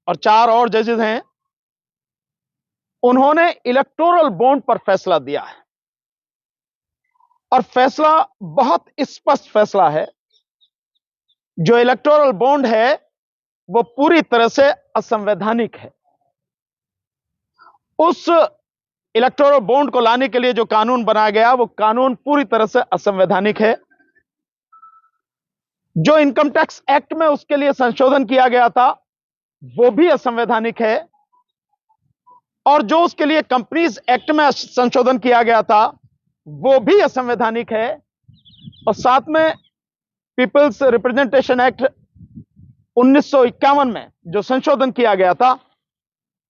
और 4 और जजेस हैं, उन्होंने इलेक्टोरल बॉन्ड पर फैसला दिया है और फैसला बहुत स्पष्ट फैसला है। जो इलेक्टोरल बॉन्ड है वो पूरी तरह से असंवैधानिक है। उस इलेक्टोरल बॉन्ड को लाने के लिए जो कानून बनाया गया वो कानून पूरी तरह से असंवैधानिक है। जो इनकम टैक्स एक्ट में उसके लिए संशोधन किया गया था वो भी असंवैधानिक है, और जो उसके लिए कंपनीज एक्ट में संशोधन किया गया था वो भी असंवैधानिक है, और साथ में पीपल्स रिप्रेजेंटेशन एक्ट 1951 में जो संशोधन किया गया था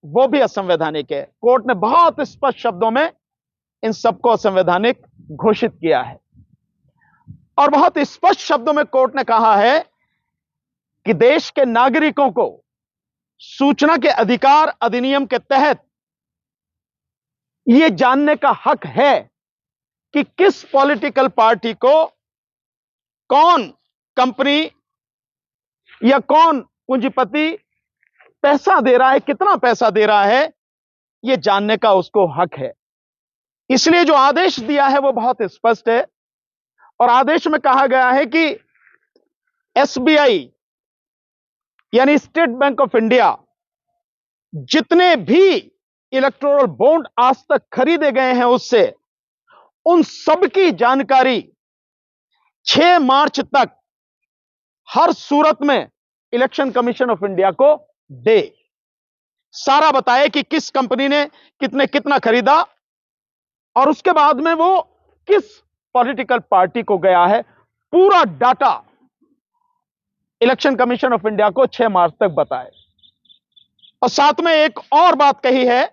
वो भी असंवैधानिक है। कोर्ट ने बहुत स्पष्ट शब्दों में इन सबको असंवैधानिक घोषित किया है, और बहुत स्पष्ट शब्दों में कोर्ट ने कहा है कि देश के नागरिकों को सूचना के अधिकार अधिनियम के तहत यह जानने का हक है कि किस पॉलिटिकल पार्टी को कौन कंपनी या कौन पूंजीपति पैसा दे रहा है, कितना पैसा दे रहा है, यह जानने का उसको हक है। इसलिए जो आदेश दिया है वो बहुत स्पष्ट है, और आदेश में कहा गया है कि एसबीआई यानी स्टेट बैंक ऑफ इंडिया जितने भी इलेक्टोरल बॉन्ड आज तक खरीदे गए हैं उससे उन सबकी जानकारी 6 मार्च तक हर सूरत में इलेक्शन कमीशन ऑफ इंडिया को दे। सारा बताए कि किस कंपनी ने कितना खरीदा और उसके बाद में वो किस पॉलिटिकल पार्टी को गया है, पूरा data election commission of India को 6 मार्च तक बताए। और साथ में एक और बात कही है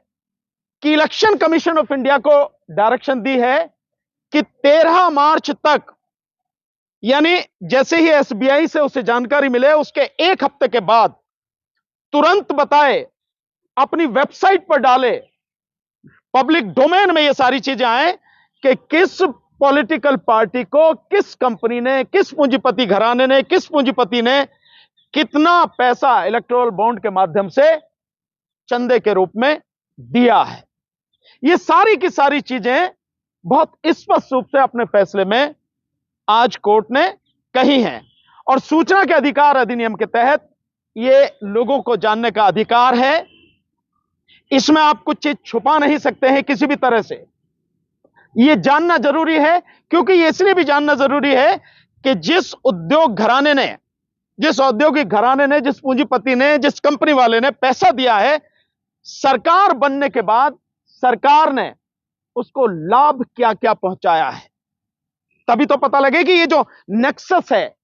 कि इलेक्शन कमीशन ऑफ इंडिया को डायरेक्शन दी है कि 13 मार्च तक, यानी जैसे ही एसबीआई से उसे जानकारी मिले उसके 1 हफ्ते के बाद तुरंत बताए, अपनी वेबसाइट पर डाले, पब्लिक डोमेन में ये सारी चीजें आए कि किस पॉलिटिकल पार्टी को किस कंपनी ने, किस पूंजीपति घराने ने, किस पूंजीपति ने कितना पैसा इलेक्टोरल बॉन्ड के माध्यम से चंदे के रूप में दिया है। ये सारी की सारी चीजें बहुत स्पष्ट रूप से अपने फैसले में आज कोर्ट ने कही हैं, और सूचना के अधिकार अधिनियम के तहत ये लोगों को जानने का अधिकार है। इसमें आप कुछ चीज छुपा नहीं सकते हैं किसी भी तरह से। यह जानना जरूरी है, क्योंकि यह इसलिए भी जानना जरूरी है कि जिस औद्योगिक घराने ने, जिस पूंजीपति ने, जिस कंपनी वाले ने पैसा दिया है, सरकार बनने के बाद सरकार ने उसको लाभ क्या क्या पहुंचाया है, तभी तो पता लगे कि ये जो नेक्सस है,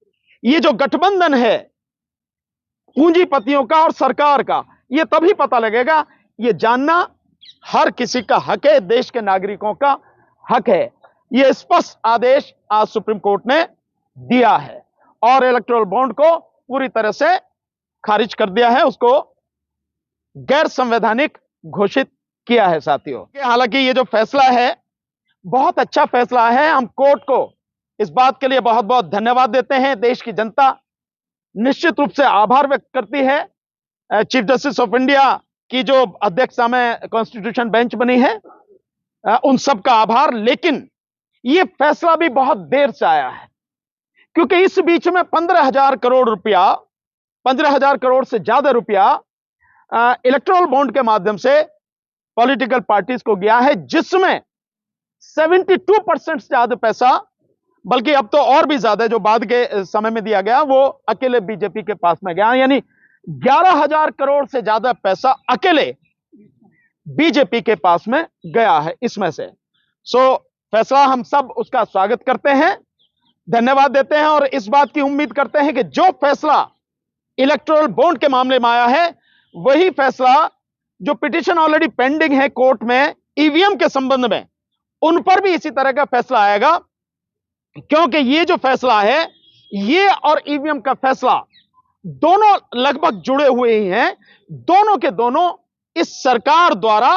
ये जो गठबंधन है पूंजीपतियों का और सरकार का, ये तभी पता लगेगा। ये जानना हर किसी का हक है, देश के नागरिकों का हक है। ये स्पष्ट आदेश आज सुप्रीम कोर्ट ने दिया है और इलेक्टोरल बॉन्ड को पूरी तरह से खारिज कर दिया है, उसको गैर संवैधानिक घोषित किया है। साथियों, हालांकि ये जो फैसला है बहुत अच्छा फैसला है। हम कोर्ट को इस बात के लिए बहुत बहुत धन्यवाद देते हैं। देश की जनता निश्चित रूप से आभार व्यक्त करती है चीफ जस्टिस ऑफ इंडिया की जो अध्यक्षता में कॉन्स्टिट्यूशन बेंच बनी है, उन सब का आभार। लेकिन यह फैसला भी बहुत देर से आया है, क्योंकि इस बीच में 15,000 करोड़ रुपया, 15,000 करोड़ से ज्यादा रुपया इलेक्टोरल बॉन्ड के माध्यम से पॉलिटिकल पार्टीज को गया है, जिसमें 72% से ज्यादा पैसा, बल्कि अब तो और भी ज्यादा जो बाद के समय में दिया गया, वो अकेले बीजेपी के पास में गया। यानी 11,000 करोड़ से ज्यादा पैसा अकेले बीजेपी के पास में गया है इसमें से। फैसला हम सब उसका स्वागत करते हैं, धन्यवाद देते हैं, और इस बात की उम्मीद करते हैं कि जो फैसला इलेक्टोरल बॉन्ड के मामले में आया है वही फैसला जो पिटीशन ऑलरेडी पेंडिंग है कोर्ट में ईवीएम के संबंध में, उन पर भी इसी तरह का फैसला आएगा। क्योंकि ये जो फैसला है, ये और ईवीएम का फैसला दोनों लगभग जुड़े हुए ही हैं। दोनों के दोनों इस सरकार द्वारा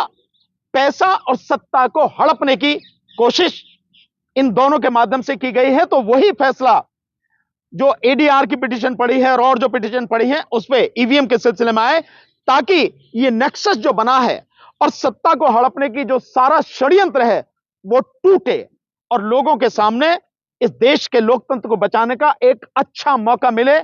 पैसा और सत्ता को हड़पने की कोशिश इन दोनों के माध्यम से की गई है। तो वही फैसला जो एडीआर की पिटीशन पड़ी है और जो पिटीशन पड़ी है उस पे ईवीएम के सिलसिले में आए, ताकि ये नेक्सस जो बना है और सत्ता को हड़पने की जो सारा षड्यंत्र है वो टूटे और लोगों के सामने इस देश के लोकतंत्र को बचाने का एक अच्छा मौका मिले।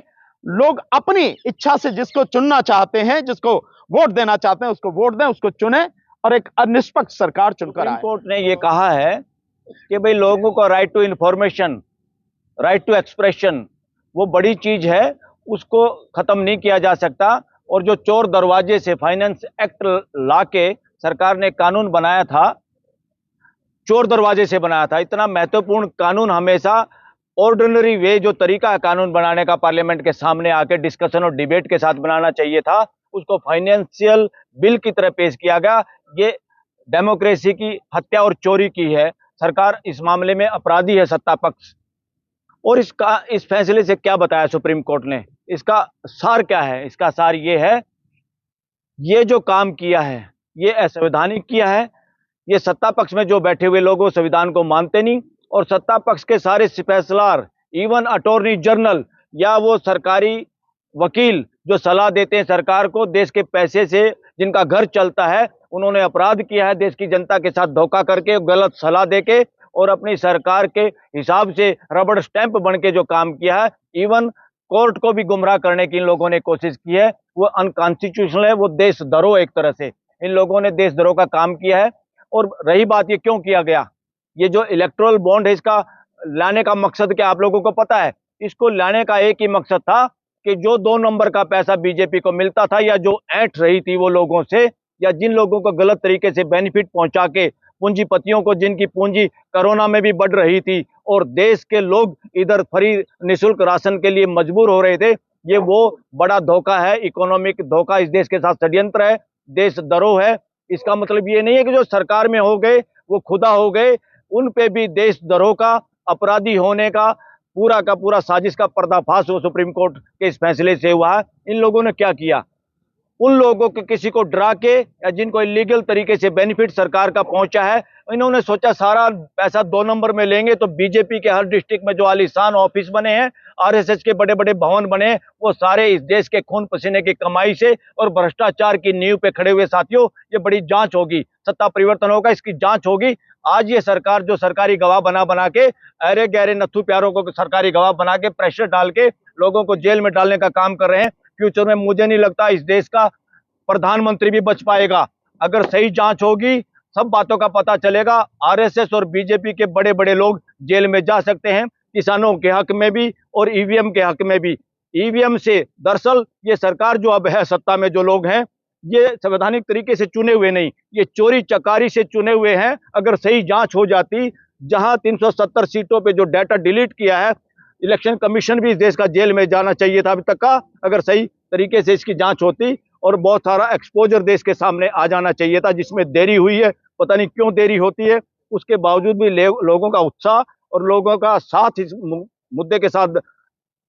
लोग अपनी इच्छा से जिसको चुनना चाहते हैं, जिसको वोट देना चाहते हैं, उसको वोट दें, उसको चुने और एक निष्पक्ष सरकार चुनकर आए। सुप्रीम कोर्ट ने यह कहा है कि भाई लोगों को right to information, right to expression वो बड़ी चीज है, उसको खत्म नहीं किया जा सकता। और जो चोर दरवाजे से फाइनेंस एक्ट ला के सरकार ने कानून बनाया था, चोर दरवाजे से बनाया था। इतना महत्वपूर्ण कानून हमेशा ऑर्डिनरी वे जो तरीका है कानून बनाने का, पार्लियामेंट के सामने आके डिस्कशन और डिबेट के साथ बनाना चाहिए था, उसको फाइनेंशियल बिल की तरह पेश किया गया। ये डेमोक्रेसी की हत्या और चोरी की है। सरकार इस मामले में अपराधी है, सत्ता पक्ष। और इस फैसले से क्या बताया सुप्रीम कोर्ट ने, इसका सार क्या है? इसका सार ये है, ये जो काम किया है ये असंवैधानिक किया है। ये सत्ता पक्ष में जो बैठे हुए लोग वो संविधान को मानते नहीं, और सत्ता पक्ष के सारे फैसलार, इवन अटॉर्नी जनरल या वो सरकारी वकील जो सलाह देते हैं सरकार को देश के पैसे से जिनका घर चलता है, उन्होंने अपराध किया है देश की जनता के साथ धोखा करके, गलत सलाह देके और अपनी सरकार के हिसाब से रबड़ स्टैंप बन के जो काम किया है। इवन कोर्ट को भी गुमराह करने की इन लोगों ने कोशिश की है। वो अनकॉन्स्टिट्यूशनल है, वो देशद्रोह एक तरह से इन लोगों ने देशद्रोह का काम किया है। और रही बात ये क्यों किया गया, ये जो इलेक्टोरल बॉन्ड है इसका लाने का मकसद क्या आप लोगों को पता है? इसको लाने का एक ही मकसद था कि जो 2 नंबर का पैसा बीजेपी को मिलता था या जो ऐंठ रही थी वो लोगों से, या जिन लोगों को गलत तरीके से बेनिफिट पहुंचा के, पूंजीपतियों को जिनकी पूंजी कोरोना में भी बढ़ रही थी और देश के लोग इधर फ्री निःशुल्क राशन के लिए मजबूर हो रहे थे, ये वो बड़ा धोखा है, इकोनॉमिक धोखा इस देश के साथ षड्यंत्र है, देशद्रोह है। इसका मतलब ये नहीं है कि जो सरकार में हो गए वो खुदा हो गए, उन पे भी देशद्रोह का, अपराधी होने का पूरा साजिश का पर्दाफाश हो सुप्रीम कोर्ट के इस फैसले से हुआ है। इन लोगों ने क्या किया, उन लोगों को किसी को डरा के या जिनको इलीगल तरीके से बेनिफिट सरकार का पहुंचा है, इन्होंने सोचा सारा पैसा 2 नंबर में लेंगे तो बीजेपी के हर डिस्ट्रिक्ट में जो आलीशान ऑफिस बने हैं, आरएसएस के बड़े बड़े भवन बने हैं, वो सारे इस देश के खून पसीने की कमाई से और भ्रष्टाचार की नींव पे खड़े हुए। साथियों, ये बड़ी जांच होगी, सत्ता परिवर्तन होगा, इसकी जांच होगी। आज ये सरकार जो सरकारी गवाह बना बना के, अरे गहरे नत्थू प्यारों को सरकारी गवाह बना के प्रेशर डाल के लोगों को जेल में डालने का काम कर रहे हैं। फ्यूचर में मुझे नहीं लगता इस देश का प्रधानमंत्री भी बच पाएगा। अगर सही जांच होगी, सब बातों का पता चलेगा। आरएसएस और बीजेपी के बड़े बड़े लोग जेल में जा सकते हैं, किसानों के हक में भी और ईवीएम के हक में भी। ईवीएम से दरअसल ये सरकार जो अब है सत्ता में, जो लोग हैं ये संवैधानिक तरीके से चुने हुए नहीं, ये चोरी चकारी से चुने हुए हैं। अगर सही जांच हो जाती, जहां 370 सीटों पे जो डाटा डिलीट किया है, इलेक्शन कमीशन भी इस देश का जेल में जाना चाहिए था अभी तक का, अगर सही तरीके से इसकी जांच होती। और बहुत सारा एक्सपोजर देश के सामने आ जाना चाहिए था, जिसमें देरी हुई है, पता नहीं क्यों देरी होती है। उसके बावजूद भी लोगों का उत्साह और लोगों का साथ इस मुद्दे के साथ